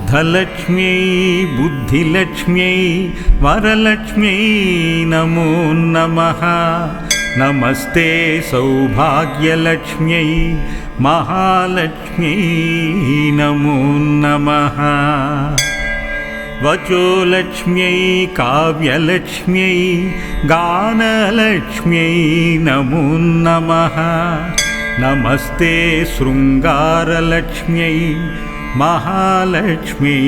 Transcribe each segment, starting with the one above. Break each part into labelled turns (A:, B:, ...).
A: शुद्धलक्ष्म्यै बुद्धिलक्ष्म्यै वरलक्ष्म्यै नमो नमः। नमस्ते सौभाग्यलक्ष्म्यै महालक्ष्म्यै नमो नमः। वचोलक्ष्म्यै काव्यलक्ष्म्यै गानलक्ष्म्यै नमो नमः। नमस्ते शृङ्गारलक्ष्म्यै महालक्ष्म्यै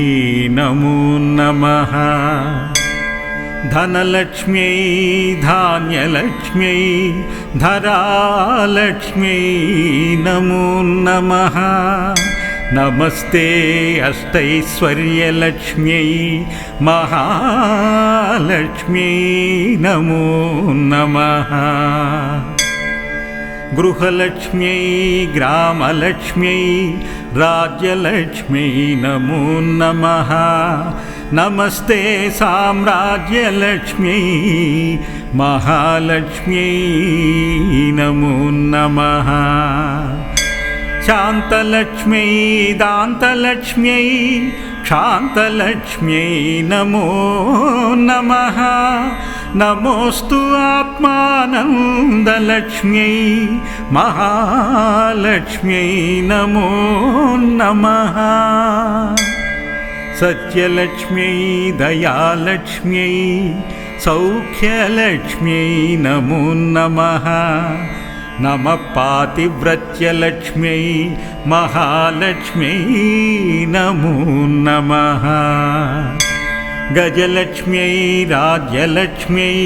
A: नमो नमः। धनलक्ष्म्यै धान्यलक्ष्म्यै धरालक्ष्म्यै नमो नमः। नमस्ते अष्टैश्वर्यलक्ष्म्यै महालक्ष्म्यै नमो नमः। गृहलक्ष्म्यै ग्रामलक्ष्म्यै राज्यलक्ष्म्यै नमो नमः। नमस्ते साम्राज्यलक्ष्म्यै महालक्ष्म्यै नमो नमः। शान्तलक्ष्म्यै दान्तलक्ष्म्यै शान्तलक्ष्म्यै नमो नमः। नमोस्तु आत्मानन्दलक्ष्म्यै महालक्ष्म्यै नमो नमः। सत्यलक्ष्म्यै दयालक्ष्म्यै सौख्यलक्ष्म्यै नमो नमः। नमः पातिव्रत्यलक्ष्म्यै महालक्ष्म्यै नमो नमः। गजलक्ष्म्यै राज्यलक्ष्म्यै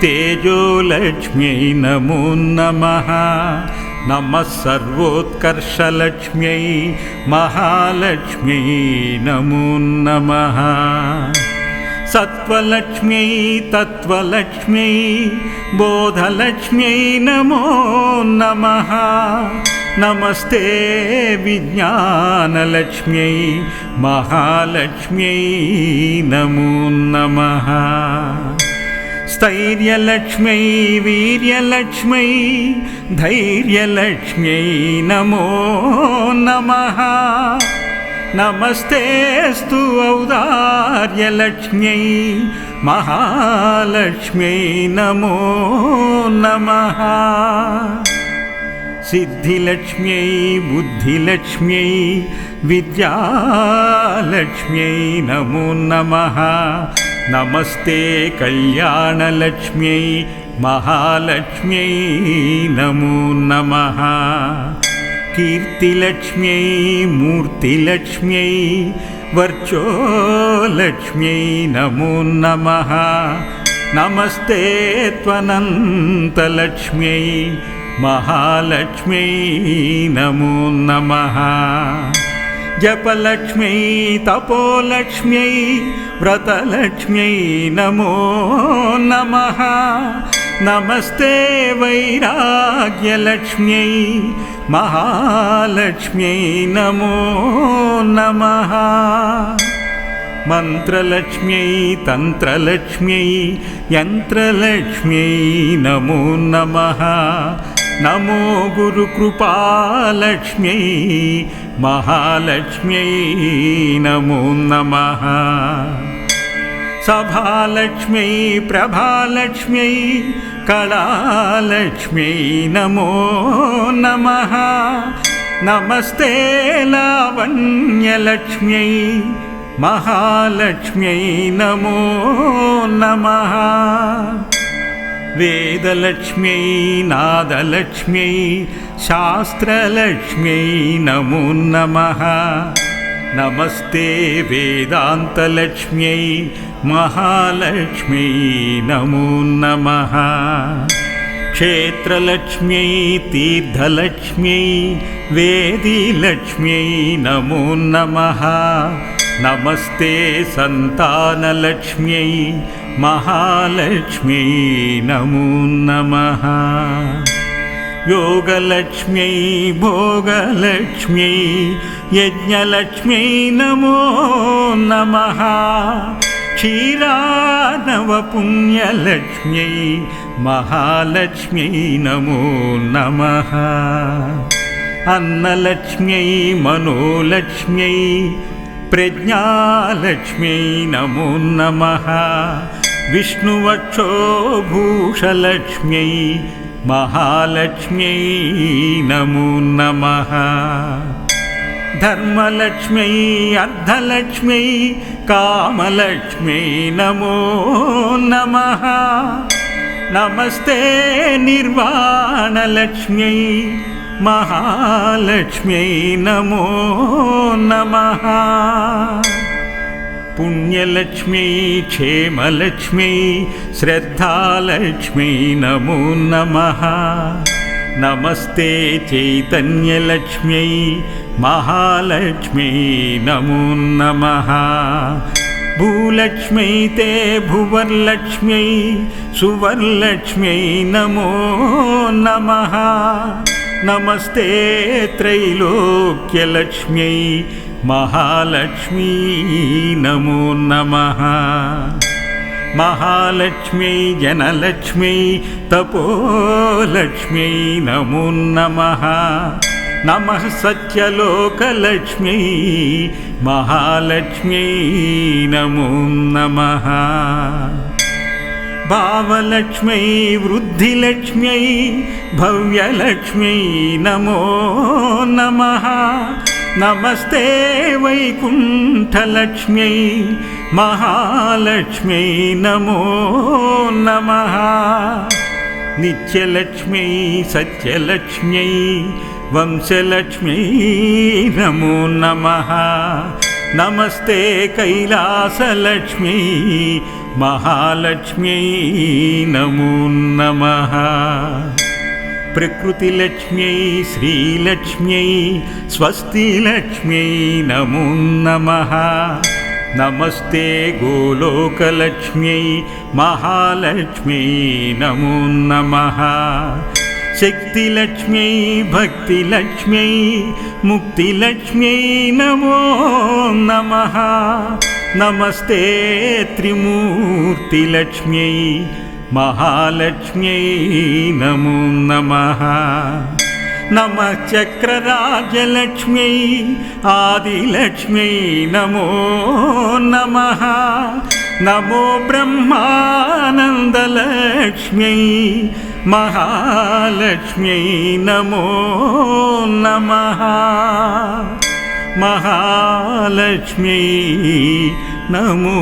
A: तेजोलक्ष्म्यै नमो नमः। नमः सर्वोत्कर्षलक्ष्म्यै महालक्ष्म्यै नमो नमः। सत्त्वलक्ष्म्यै तत्त्वलक्ष्म्यै बोधलक्ष्म्यै नमो नमः। नमस्ते विज्ञानलक्ष्म्यै महालक्ष्म्यै नमो नमः। स्थैर्यलक्ष्म्यै वीर्यलक्ष्म्यै धैर्यलक्ष्म्यै नमो नमः। नमस्तेस्तु औदार्यलक्ष्म्यै महालक्ष्म्यै नमो नमः। सिद्धिलक्ष्म्यै बुद्धिलक्ष्म्यै विद्यालक्ष्म्यै नमो नमः। नमस्ते कल्याणलक्ष्म्यै महालक्ष्म्यै नमो नमः। कीर्तिलक्ष्म्यै मूर्तिलक्ष्म्यै वर्चोलक्ष्म्यै नमो नमः। नमस्ते त्वनन्तलक्ष्म्यै महालक्ष्म्यै नमो नमः। जपलक्ष्म्यै तपोलक्ष्म्यै व्रतलक्ष्म्यै नमो नमः। नमस्ते वैराग्यलक्ष्म्यै महालक्ष्म्यै नमो नमः। मन्त्रलक्ष्म्यै तन्त्रलक्ष्म्यै यन्त्रलक्ष्म्यै नमो नमः। नमो गुरुकृपालक्ष्म्यै महालक्ष्म्यै नमो नमः। सभालक्ष्म्यै प्रभालक्ष्म्यै कलालक्ष्म्यै नमो नमः। नमस्ते लावण्यलक्ष्म्यै महालक्ष्म्यै नमो नमः। वेदलक्ष्म्यै नादलक्ष्म्यै शास्त्रलक्ष्म्यै नमो नमः। नमस्ते वेदान्तलक्ष्म्यै महालक्ष्म्यै नमो नमः। क्षेत्रलक्ष्म्यै तीर्थलक्ष्म्यै वेदिलक्ष्म्यै नमो नमः। नमस्ते सन्तानलक्ष्म्यै महालक्ष्म्यै नमो नमः। योगलक्ष्म्यै भोगलक्ष्म्यै यज्ञलक्ष्म्यै नमो नमः। क्षीरानवपुण्यलक्ष्म्यै महालक्ष्म्यै नमो नमः। अन्नलक्ष्म्यै मनोलक्ष्म्यै प्रज्ञालक्ष्म्यै नमो नमः विष्णुवक्षोभूषलक्ष्म्यै महालक्ष्म्यै नमो नमः धर्मलक्ष्म्यै अर्धलक्ष्म्यै कामलक्ष्म्यै नमो नमः नमस्ते निर्वाणलक्ष्म्यै महालक्ष्म्यै नमो नमः पुण्यलक्ष्म्यै क्षेमलक्ष्म्यै श्रद्धालक्ष्म्यै नमो नमः नमस्ते चैतन्यलक्ष्म्यै महालक्ष्म्यै नमो नमः भूलक्ष्म्यै ते भुवर्लक्ष्म्यै सुवर्लक्ष्म्यै नमो नमः नमस्ते त्रैलोक्यलक्ष्म्यै महालक्ष्मी नमो नमः महालक्ष्म्यै जनलक्ष्म्यै तपोलक्ष्म्यै नमो नमः नमः सत्यलोकलक्ष्म्यै महालक्ष्म्यै नमो नमः भावलक्ष्म्यै वृद्धिलक्ष्म्यै भव्यलक्ष्म्यै नमो नमः नमस्ते वैकुण्ठलक्ष्म्यै महालक्ष्म्यै नमो नमः नित्यलक्ष्म्यै सत्यलक्ष्म्यै वंशलक्ष्म्यै नमो नमः नमस्ते कैलासलक्ष्म्यै महालक्ष्म्यै नमो नमः प्रकृतिलक्ष्म्यै श्रीलक्ष्म्यै स्वस्तिलक्ष्म्यै नमो नमः नमस्ते गोलोकलक्ष्म्यै महालक्ष्म्यै नमो नमः शक्तिलक्ष्म्यै भक्तिलक्ष्म्यै मुक्तिलक्ष्म्यै नमो नमः नमस्ते त्रिमूर्तिलक्ष्म्यै महालक्ष्म्यै नमो नमः नमः चक्रराजलक्ष्म्यै आदिलक्ष्म्यै नमो नमः नमो ब्रह्मानन्दलक्ष्म्यै महालक्ष्म्यै नमो नमः महालक्ष्म्यै नमो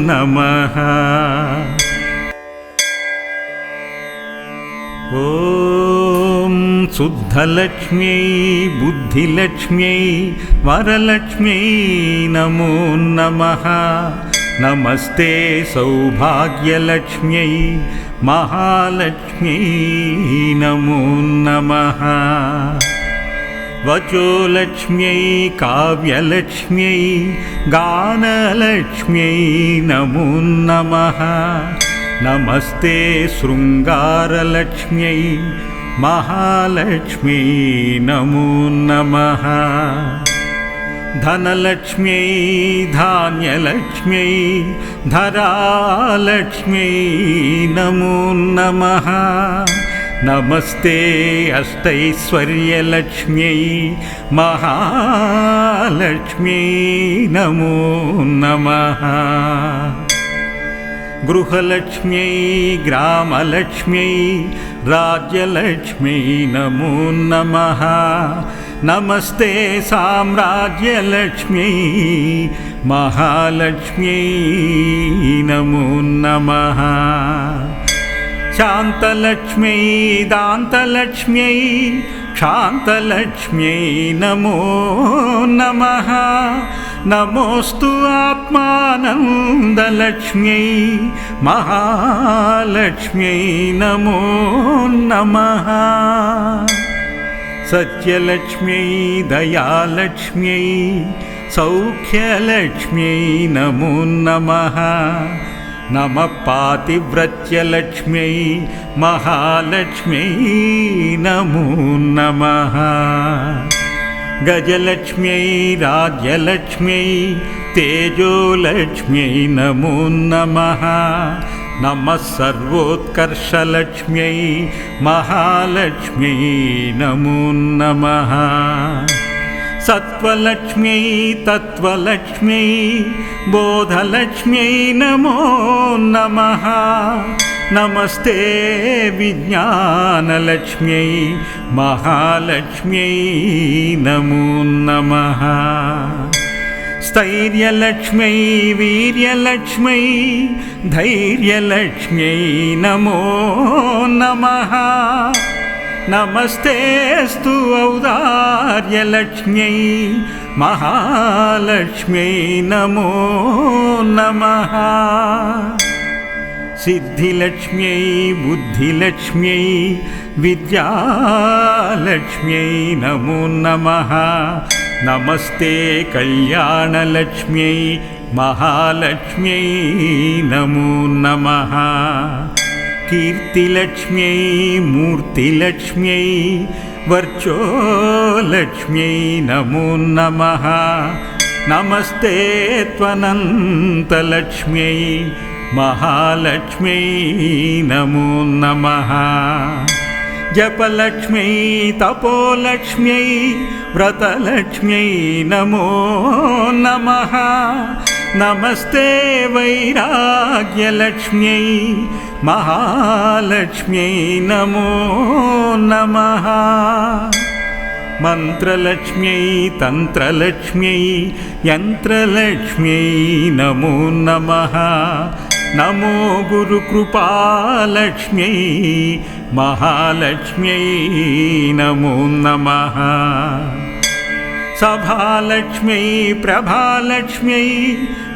A: नमः ॐ शुद्धलक्ष्म्यै बुद्धिलक्ष्म्यै वरलक्ष्म्यै नमो नमः नमस्ते सौभाग्यलक्ष्म्यै महालक्ष्म्यै नमो नमः वचोलक्ष्म्यै काव्यलक्ष्म्यै गानलक्ष्म्यै नमो नमः नमस्ते शृङ्गारलक्ष्म्यै महालक्ष्म्यै नमो नमः धनलक्ष्म्यै धान्यलक्ष्म्यै धरालक्ष्म्यै नमो नमः नमस्ते अष्टैश्वर्यलक्ष्म्यै महालक्ष्म्यै नमो नमः गृहलक्ष्म्यै ग्रामलक्ष्म्यै राज्यलक्ष्म्यै नमो नमः नमस्ते साम्राज्यलक्ष्म्यै महालक्ष्म्यै नमो नमः शान्तलक्ष्म्यै दान्तलक्ष्म्यै शान्तलक्ष्म्यै नमो नमः नमोस्तु आत्मानन्दलक्ष्म्यै महालक्ष्म्यै नमो नमः सत्यलक्ष्म्यै दयालक्ष्म्यै सौख्यलक्ष्म्यै नमो नमः नमः पातिव्रत्यलक्ष्म्यै महालक्ष्म्यै नमो नमः गजलक्ष्म्यै राज्यलक्ष्म्यै तेजोलक्ष्म्यै नमो नमः नमः सर्वोत्कर्षलक्ष्म्यै महालक्ष्म्यै नमो नमः सत्त्वलक्ष्म्यै तत्त्वलक्ष्म्यै बोधलक्ष्म्यै नमो नमः। नमस्ते विज्ञानलक्ष्म्यै महालक्ष्म्यै नमो नमः। स्थैर्यलक्ष्म्यै वीर्यलक्ष्म्यै धैर्यलक्ष्म्यै नमो नमः। नमस्तेऽस्तु औदार्यलक्ष्म्यै महालक्ष्म्यै नमो नमः। सिद्धिलक्ष्म्यै बुद्धिलक्ष्म्यै विद्यालक्ष्म्यै नमो नमः। नमस्ते कल्याणलक्ष्म्यै महालक्ष्म्यै नमो नमः। कीर्तिलक्ष्म्यै मूर्तिलक्ष्म्यै वर्चोलक्ष्म्यै नमो नमः। नमस्ते त्वनन्तलक्ष्म्यै महालक्ष्म्यै नमो नमः। जपलक्ष्म्यै तपोलक्ष्म्यै व्रतलक्ष्म्यै नमो नमः। नमस्ते वैराग्यलक्ष्म्यै महालक्ष्म्यै नमो नमः। मन्त्रलक्ष्म्यै तन्त्रलक्ष्म्यै यन्त्रलक्ष्म्यै नमो नमः। नमो गुरुकृपालक्ष्म्यै महालक्ष्म्यै नमो नमः। सभालक्ष्म्यै प्रभालक्ष्म्यै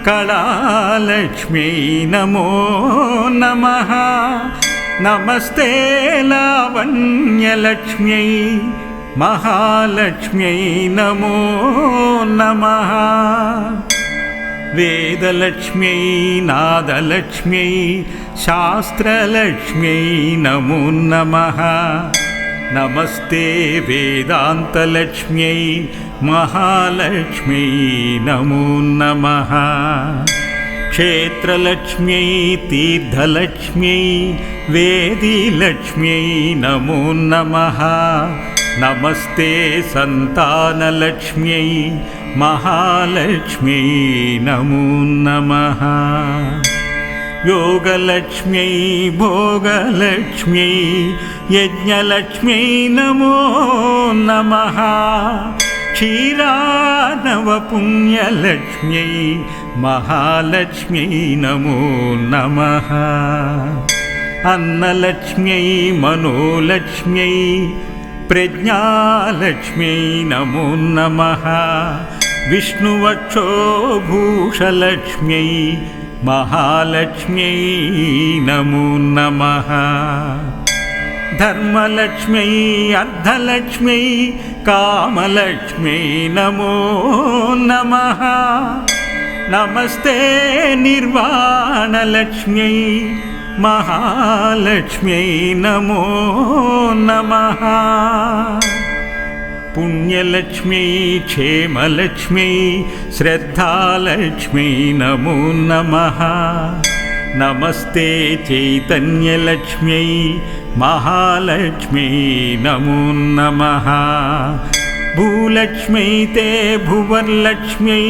A: कलालक्ष्म्यै नमो नमः। नमस्ते लावण्यलक्ष्म्यै महालक्ष्म्यै नमो नमः। वेदलक्ष्म्यै नादलक्ष्म्यै शास्त्रलक्ष्म्यै नमो नमः। नमस्ते वेदान्तलक्ष्म्यै महालक्ष्म्यै नमो नमः। क्षेत्रलक्ष्म्यै तीर्थलक्ष्म्यै वेदिलक्ष्म्यै नमो नमः। नमस्ते सन्तानलक्ष्म्यै महालक्ष्म्यै नमो नमः। योगलक्ष्म्यै भोगलक्ष्म्यै यज्ञलक्ष्म्यै नमो नमः। क्षीरानवपुण्यलक्ष्म्यै महालक्ष्म्यै नमो नमः। अन्नलक्ष्म्यै मनोलक्ष्म्यै प्रज्ञालक्ष्म्यै नमो नमः। विष्णुवक्षोभूषलक्ष्म्यै महालक्ष्म्यै नमो नमः। धर्मलक्ष्म्यै अर्धलक्ष्म्यै कामलक्ष्म्यै नमो नमः। नमस्ते निर्वाणलक्ष्म्यै महालक्ष्म्यै नमो नमः। पुण्यलक्ष्म्यै क्षेमलक्ष्म्यै श्रद्धालक्ष्म्यै नमो नमः। नमस्ते चैतन्यलक्ष्म्यै महालक्ष्म्यै नमो नमः। भूलक्ष्म्यै ते भुवर्लक्ष्म्यै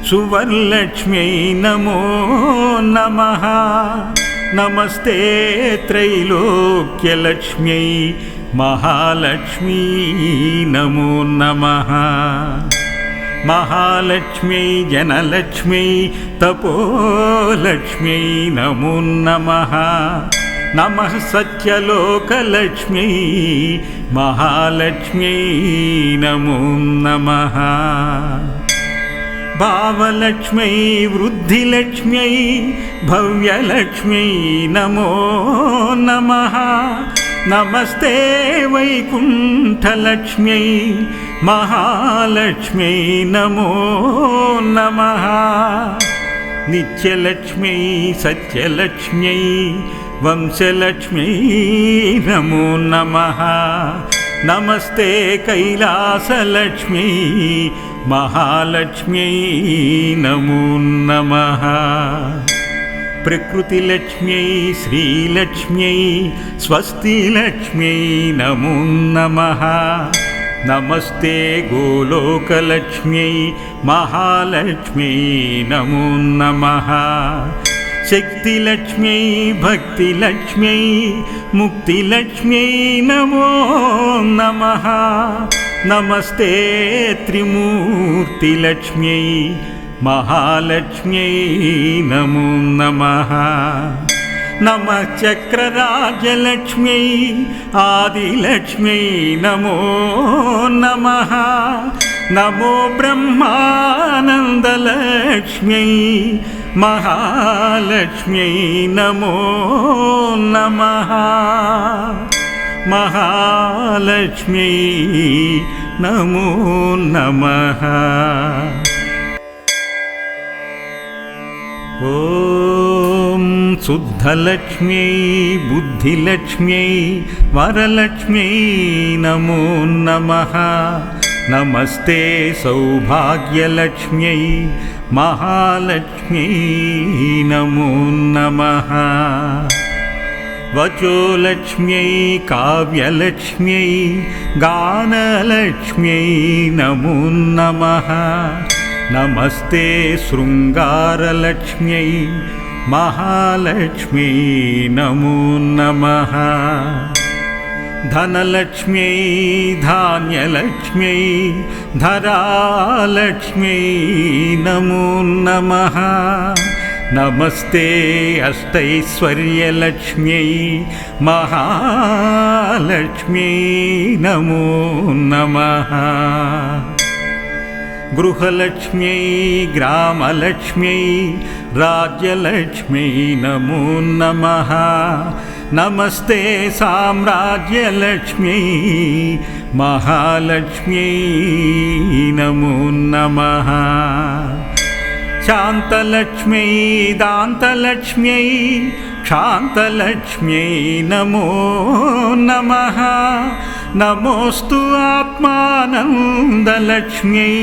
A: सुवर्लक्ष्म्यै नमो नमः। नमस्ते त्रैलोक्यलक्ष्म्यै महालक्ष्मी नमो नमः। महालक्ष्म्यै जनलक्ष्म्यै तपोलक्ष्म्यै नमो नमः। नमः सत्यलोकलक्ष्म्यै महालक्ष्म्यै नमो नमः। भावलक्ष्म्यै वृद्धिलक्ष्म्यै भव्यलक्ष्म्यै नमो नमः। नमस्ते वैकुण्ठलक्ष्म्यै महालक्ष्म्यै नमो नमः। नित्यलक्ष्म्यै सत्यलक्ष्म्यै वंशलक्ष्म्यै नमो नमः। नमस्ते कैलासलक्ष्म्यै महालक्ष्म्यै नमो नमः। प्रकृतिलक्ष्म्यै श्रीलक्ष्म्यै स्वस्तिलक्ष्म्यै नमो नमः। नमस्ते गोलोकलक्ष्म्यै महालक्ष्म्यै नमो नमः। शक्तिलक्ष्म्यै भक्तिलक्ष्म्यै मुक्तिलक्ष्म्यै नमो नमः। नमस्ते त्रिमूर्तिलक्ष्म्यै महालक्ष्म्यै नमो नमः। नमः चक्रराजलक्ष्म्यै आदिलक्ष्म्यै नमो नमः। नमो ब्रह्मानन्दलक्ष्म्यै महालक्ष्म्यै नमो नमः। महालक्ष्म्यै नमो नमः। ॐ शुद्धलक्ष्म्यै बुद्धिलक्ष्म्यै वरलक्ष्म्यै नमो नमः। नमस्ते सौभाग्यलक्ष्म्यै महालक्ष्म्यै नमो नमः। वचोलक्ष्म्यै काव्यलक्ष्म्यै गानलक्ष्म्यै नमो नमः। नमस्ते शृङ्गारलक्ष्म्यै महालक्ष्म्यै नमो नमः। धनलक्ष्म्यै धान्यलक्ष्म्यै धरालक्ष्म्यै नमो नमः। नमस्ते अष्टैश्वर्यलक्ष्म्यै महालक्ष्म्यै नमो नमः। गृहलक्ष्म्यै ग्रामलक्ष्म्यै राज्यलक्ष्म्यै नमो नमः। नमस्ते साम्राज्यलक्ष्म्यै महालक्ष्म्यै नमो नमः। शान्तलक्ष्म्यै दान्तलक्ष्म्यै क्षान्तलक्ष्म्यै नमो नमः। नमोस्तु आत्मानन्दलक्ष्म्यै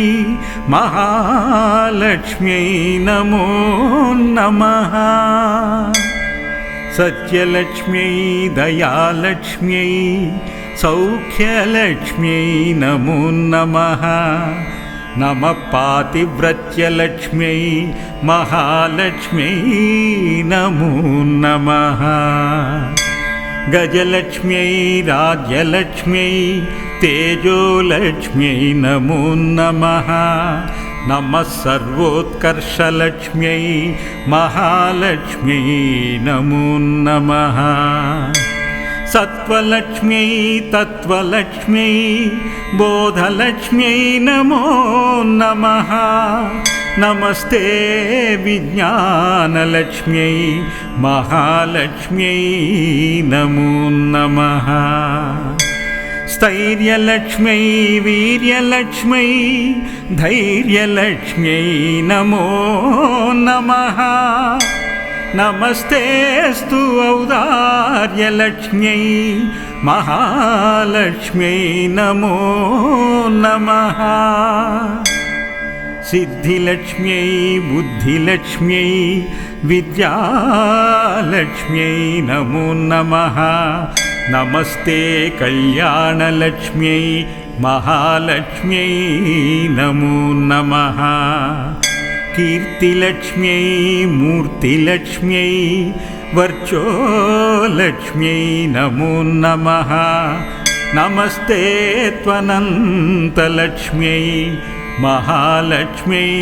A: महालक्ष्म्यै नमो नमः। सत्यलक्ष्म्यै दयालक्ष्म्यै सौख्यलक्ष्म्यै नमो नमः। नमः पातिव्रत्यलक्ष्म्यै महालक्ष्म्यै नमो नमः। गजलक्ष्म्यै राज्यलक्ष्म्यै तेजोलक्ष्म्यै नमो नमः। नमः सर्वोत्कर्षलक्ष्म्यै महालक्ष्म्यै नमो नमः। सत्त्वलक्ष्म्यै तत्त्वलक्ष्म्यै बोधलक्ष्म्यै नमो नमः। नमस्ते विज्ञानलक्ष्म्यै महालक्ष्म्यै नमो नमः। स्थैर्यलक्ष्म्यै वीर्यलक्ष्म्यै धैर्यलक्ष्म्यै नमो नमः। नमस्तेस्तु औदार्यलक्ष्म्यै महालक्ष्म्यै नमो नमः। सिद्धिलक्ष्म्यै बुद्धिलक्ष्म्यै विद्यालक्ष्म्यै नमो नमः। नमस्ते कल्याणलक्ष्म्यै महालक्ष्म्यै नमो नमः। कीर्तिलक्ष्म्यै मूर्तिलक्ष्म्यै वर्चोलक्ष्म्यै नमो नमः। नमस्ते त्वनन्तलक्ष्म्यै महालक्ष्म्यै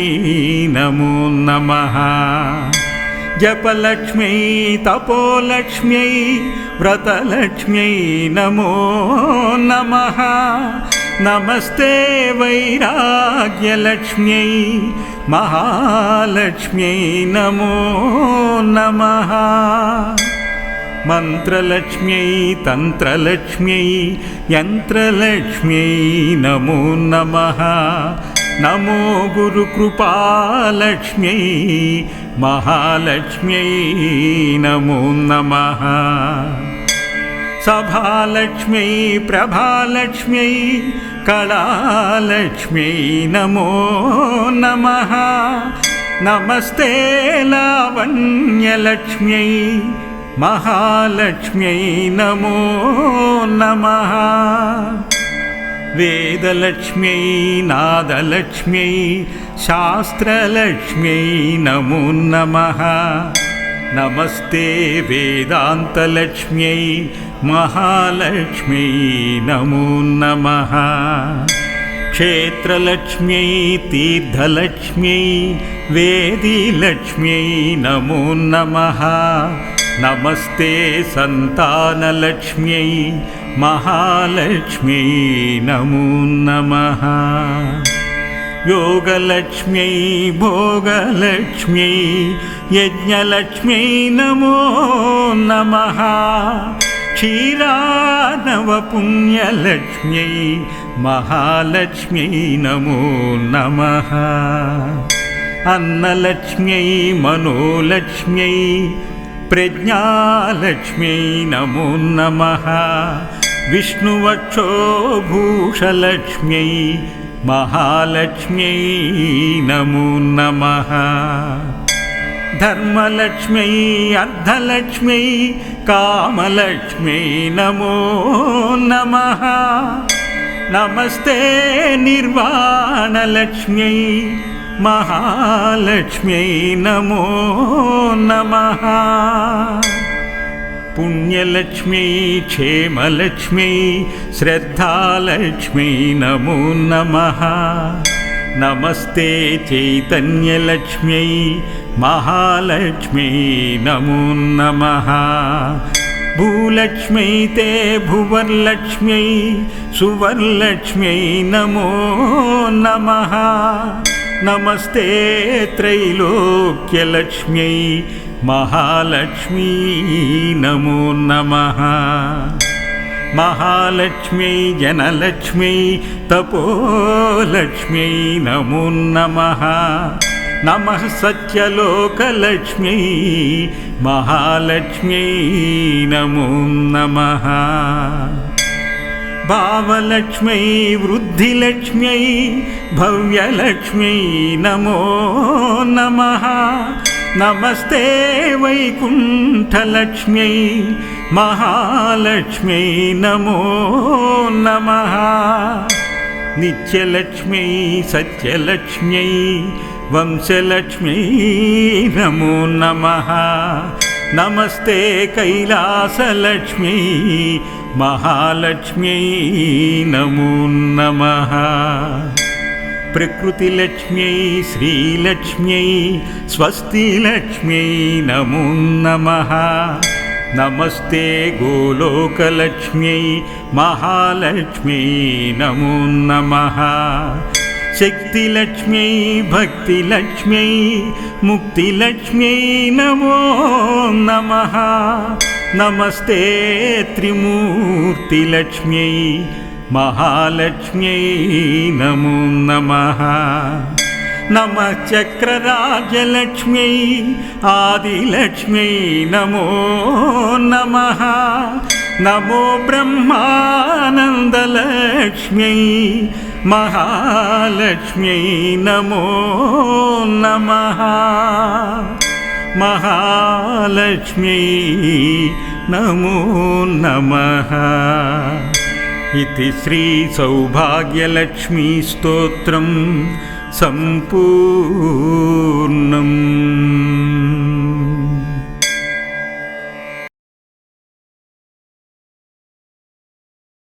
A: नमो नमः। जपलक्ष्म्यै तपोलक्ष्म्यै व्रतलक्ष्म्यै नमो नमः। नमस्ते वैराग्यलक्ष्म्यै महालक्ष्म्यै नमो नमः। मन्त्रलक्ष्म्यै तन्त्रलक्ष्म्यै यन्त्रलक्ष्म्यै नमो नमः। नमो गुरुकृपालक्ष्म्यै महालक्ष्म्यै नमो नमः। सभालक्ष्म्यै प्रभालक्ष्म्यै कलालक्ष्म्यै नमो नमः। नमस्ते लावण्यलक्ष्म्यै महालक्ष्म्यै नमो नमः। వేదలక్ష్మ్యై నాదలక్ష్మ్యై శాస్త్రలక్ష్మ్యై నమో నమః. నమస్తే వేదాంతలక్ష్మ్యై మహాలక్ష్మ్యై నమో నమః. క్షేత్రలక్ష్మ్యై తీర్థలక్ష్మ్యై వేదిలక్ష్మ్యై నమో నమః. నమస్తే సంతానలక్ష్మ్యై మహాలక్ష్మ్యై నమో నమః. యోగలక్ష్మ్యై భోగలక్ష్మ్యై యజ్ఞలక్ష్మ్యై నమో నమః. క్షీరానవపుణ్యలక్ష్మ్యై మహాలక్ష్మ్యై నమో నమః. అన్నలక్ష్మ్యై మనోలక్ష్మ్యై ప్రజ్ఞాలక్ష్మ్యై నమో నమః. విష్ణువక్షోభూషలక్ష్మ్యై మహాలక్ష్మ్యై నమో నమః. ధర్మలక్ష్మ్యై అర్ధలక్ష్మ్యై కామలక్ష్మ్యై నమో నమః. నమస్తే నిర్వాణలక్ష్మ్యై మహాలక్ష్మ్యై నమో నమః. పుణ్యలక్ష్మ్యై క్షేమలక్ష్మ్యై శ్రద్ధాలక్ష్మ్యై నమో నమః. నమస్తే చైతన్యలక్ష్మ్యై మహాలక్ష్మ్యై నమో నమః. భూలక్ష్మ్యై తే భువర్లక్ష్మ్యై సువర్లక్ష్మ్యై నమో నమః. నమస్తే త్రైలోక్యలక్ష్మ్యై మహాలక్ష్మీ నమో నమః. మహాలక్ష్మ్యై జనలక్ష్మ్యై తపోలక్ష్మ్యై నమో నమః. నమః సత్యలోకలక్ష్మ్యై మహాలక్ష్మ్యై నమో నమః. భావలక్ష్మ్యై వృద్ధిలక్ష్మ్యై భవ్యలక్ష్మ్యై నమో నమః. నమస్తే వైకుంఠలక్ష్మ్యై మహాలక్ష్మ్యై నమో నమః. నిత్యలక్ష్మ్యై సత్యలక్ష్మ్యై వంశలక్ష్మ్యై నమో నమః. నమస్తే కైలాసలక్ష్మ్యై మహాలక్ష్మ్యై నమో నమః. ప్రకృతిలక్ష్మ్యై శ్రీలక్ష్మ్యై స్వస్తిలక్ష్మ్యై నమో నమః. నమస్తే గోలోకలక్ష్మ్యై మహాలక్ష్మ్యై నమో నమః. శక్తిలక్ష్మ్యై భక్తిలక్ష్మ్యై ముక్తిలక్ష్మ్యై నమో నమః. నమస్తే త్రిమూర్తిలక్ష్మ్యై మహాలక్ష్మ్యై నమో నమః. నమః చక్రరాజలక్ష్మ్యై ఆదిలక్ష్మ్యై నమో నమః. నమో బ్రహ్మానందలక్ష్మ్యై మహాలక్ష్మ్యై నమో నమః. మహాలక్ష్మ్యై నమో నమః. इति श्री सौभाग्यलक्ष्मी स्तोत्रं सम्पूर्णम्.